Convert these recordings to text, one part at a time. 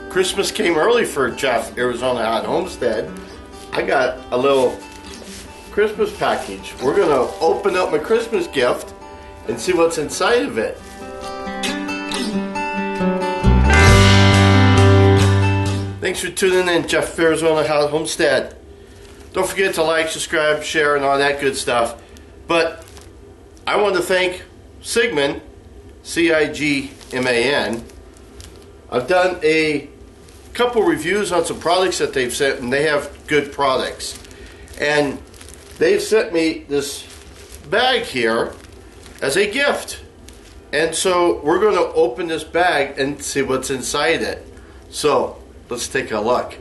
Christmas came early for Jeff, Arizona Hot Homestead. I got a little Christmas package. We're gonna open up my Christmas gift and see what's inside of it. Thanks for tuning in, Jeff, Arizona Hot Homestead. Don't forget to like, subscribe, share, and all that good stuff. But I want to thank Cigman, C-I-G-M-A-N. I've done a couple reviews on some products that they've sent, and they have good products. And they've sent me this bag here as a gift. And so we're going to open this bag and see what's inside it. So let's take a look.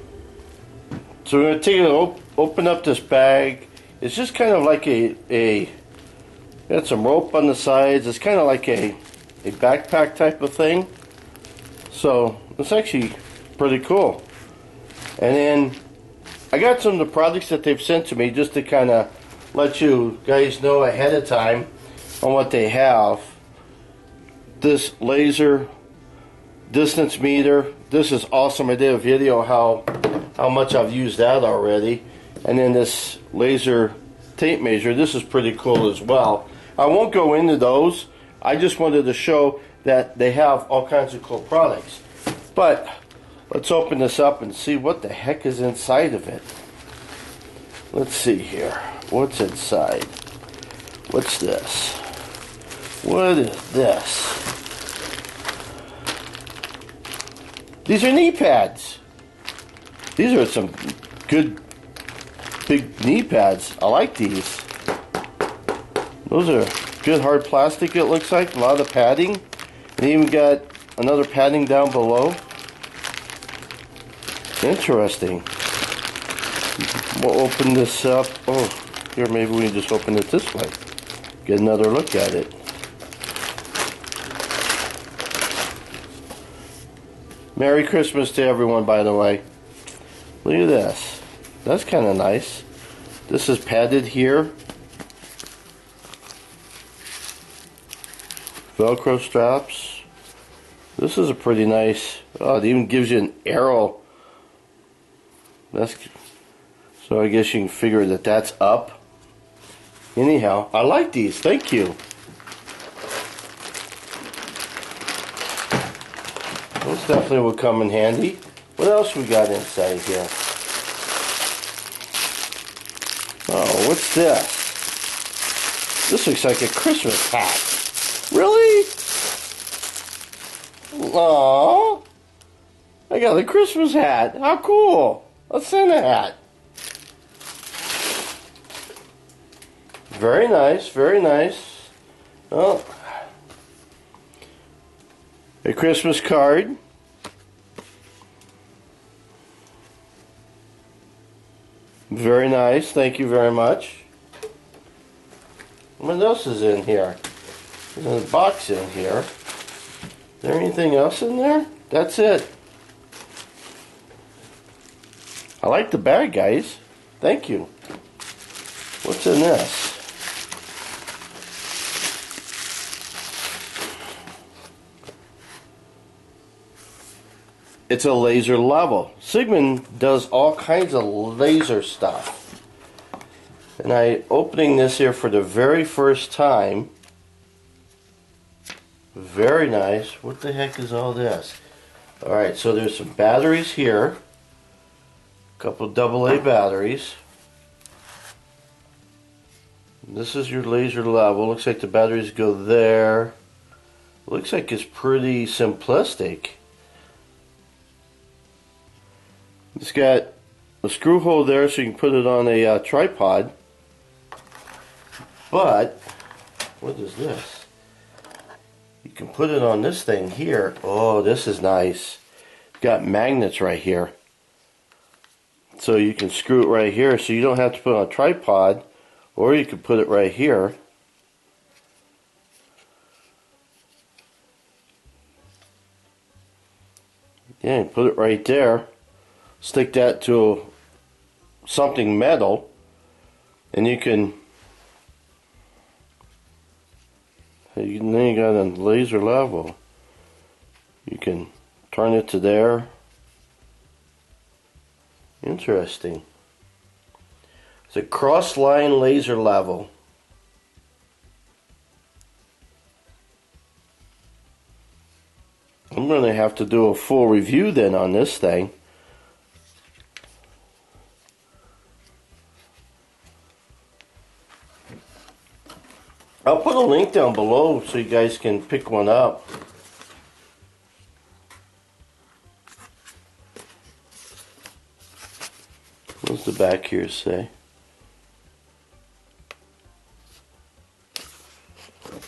So we're going to open up this bag. It's just kind of like got some rope on the sides. It's kind of like a backpack type of thing. So it's actually pretty cool. And then I got some of the products that they've sent to me just to kind of let you guys know ahead of time on what they have. This laser distance meter. This is awesome. I did a video how much I've used that already. And then this laser tape measure. This is pretty cool as well. I won't go into those. I just wanted to show that they have all kinds of cool products. But let's open this up and see what the heck is inside of it. Let's see here. What's inside? What's this? What is this? These are knee pads. These are some good big knee pads. I like these. Those are good hard plastic, it looks like. A lot of padding. And even got another padding down below. Interesting. We'll open this up. Oh, here, maybe we can just open it this way. Get another look at it. Merry Christmas to everyone, by the way. Look at this. That's kind of nice. This is padded here. Velcro straps. This is a pretty nice. Oh, it even gives you an arrow. So I guess you can figure that that's up. Anyhow, I like these. Thank you. Those definitely will come in handy. What else we got inside here? Oh, what's this? This looks like a Christmas hat. Really? Aww. I got a Christmas hat. How cool. A Santa hat. Very nice, very nice. Oh. A Christmas card. Very nice, thank you very much. What else is in here? There's a box in here. Is there anything else in there? That's it. I like the bag, guys. Thank you. What's in this? It's a laser level. Cigman does all kinds of laser stuff. And I'm opening this here for the very first time. Very nice. What the heck is all this? Alright, so there's some batteries here. A couple AA batteries. This is your laser level. Looks like the batteries go there. Looks like it's pretty simplistic. It's got a screw hole there so you can put it on a tripod. But, what is this? You can put it on this thing here. Oh, this is nice. It's got magnets right here. So you can screw it right here so you don't have to put it on a tripod, or you can put it right here. Yeah, put it right there. Stick that to something metal, and you can. Then you got a laser level. You can turn it to there. Interesting. It's a cross-line laser level. I'm going to have to do a full review then on this thing. I'll put a link down below so you guys can pick one up. What's the back here say?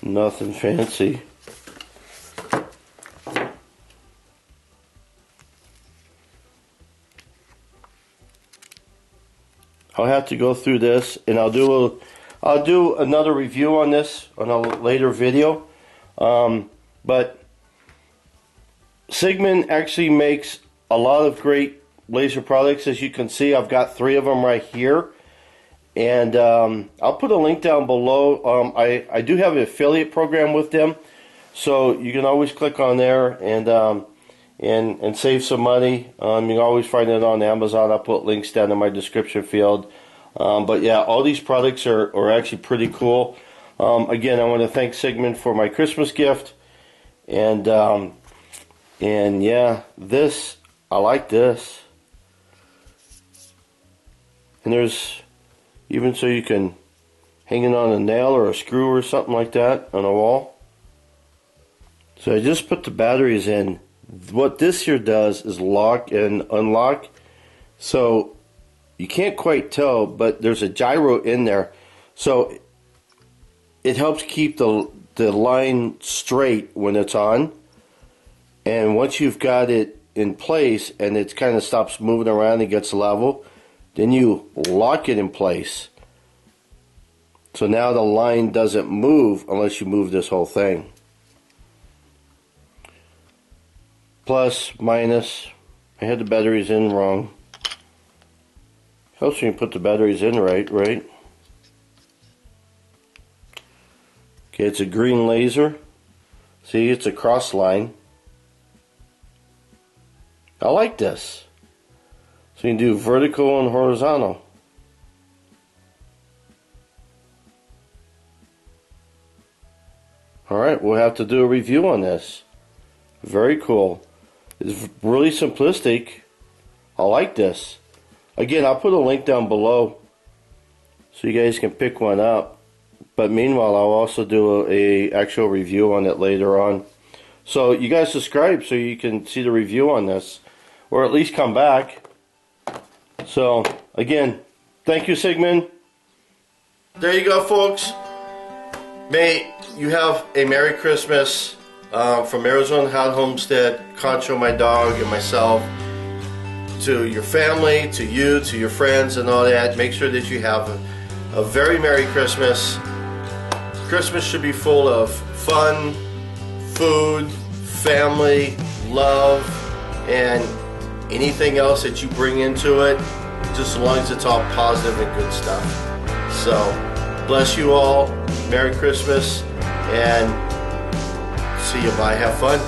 Nothing fancy. I'll have to go through this, and I'll do another review on this on a later video. But Cigman actually makes a lot of great laser products. As you can see, I've got 3 of them right here, and I'll put a link down below. I do have an affiliate program with them, so you can always click on there and save some money. You can always find it on Amazon. I'll put links down in my description field. But yeah, all these products are actually pretty cool. Again, I want to thank Cigman for my Christmas gift, and yeah, this, I like this. And there's even so you can hang it on a nail or a screw or something like that on a wall. So I just put the batteries in. What this here does is lock and unlock, so you can't quite tell, but there's a gyro in there, so it helps keep the line straight when it's on. And once you've got it in place and it kind of stops moving around and gets level, then you lock it in place. So now the line doesn't move unless you move this whole thing. Plus, minus, I had the batteries in wrong. Helps when you put the batteries in right? Okay, it's a green laser. See, it's a cross line. I like this. So you can do vertical and horizontal. Alright, we'll have to do a review on this. Very cool. It's really simplistic. I like this. Again, I'll put a link down below so you guys can pick one up. But meanwhile, I'll also do a actual review on it later on. So you guys subscribe so you can see the review on this, or at least come back. So again, thank you, Cigman. There you go, folks. May you have a Merry Christmas from Arizona Hot Homestead, Concho, my dog, and myself, to your family, to you, to your friends, and all that. Make sure that you have a very Merry Christmas. Christmas should be full of fun, food, family, love, and anything else that you bring into it, just as long as it's all positive and good stuff. So, bless you all. Merry Christmas, and see you. Bye. Have fun.